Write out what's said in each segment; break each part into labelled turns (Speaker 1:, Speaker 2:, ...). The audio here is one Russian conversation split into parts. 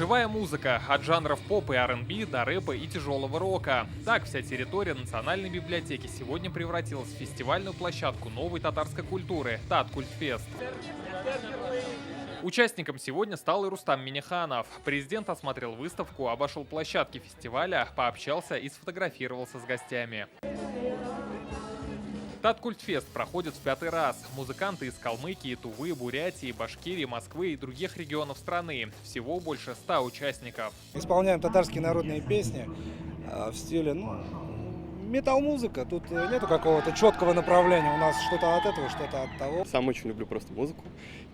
Speaker 1: Живая музыка от жанров поп и R&B до рэпа и тяжелого рока. Так вся территория Национальной библиотеки сегодня превратилась в фестивальную площадку новой татарской культуры Таткультфест. Участником сегодня стал и Рустам Минниханов. Президент осмотрел выставку, обошел площадки фестиваля, пообщался и сфотографировался с гостями. Таткультфест проходит в 5-й раз. Музыканты из Калмыкии, Тувы, Бурятии, Башкирии, Москвы и других регионов страны. Всего больше 100 участников.
Speaker 2: Исполняем татарские народные песни в стиле, метал-музыка. Тут нету какого-то четкого направления. У нас что-то от этого, что-то от того.
Speaker 3: Сам очень люблю просто музыку.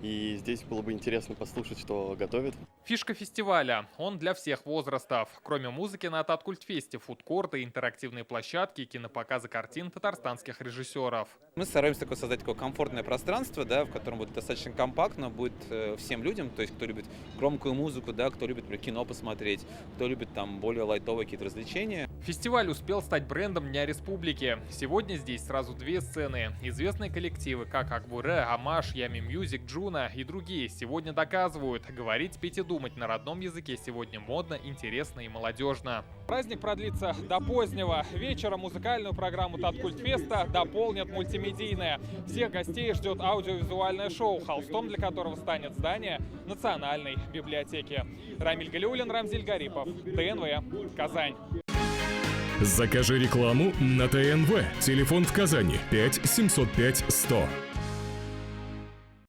Speaker 3: И здесь было бы интересно послушать, что готовят.
Speaker 1: Фишка фестиваля. Он для всех возрастов. Кроме музыки на Таткультфесте, фудкорты, интерактивные площадки, кинопоказы картин татарстанских режиссеров.
Speaker 4: Мы стараемся создать такое комфортное пространство, да, в котором будет достаточно компактно, будет всем людям, то есть кто любит громкую музыку, да, кто любит кино посмотреть, кто любит там более лайтовые какие-то развлечения.
Speaker 1: Фестиваль успел стать брендом Дня Республики. Сегодня здесь сразу две сцены. Известные коллективы, как Акбуре, Амаш, Ями Мьюзик, Джуна и другие сегодня доказывают, говорить, петь и думать на родном языке сегодня модно, интересно и молодежно. Праздник продлится до позднего вечера. Музыкальную программу Таткультфеста дополнят мультимедийная. Всех гостей ждет аудиовизуальное шоу, холстом для которого станет здание Национальной библиотеки. Рамиль Галиуллин, Рамзиль Гарипов, ТНВ, Казань.
Speaker 5: Закажи рекламу на ТНВ. Телефон в Казани 5 705 100.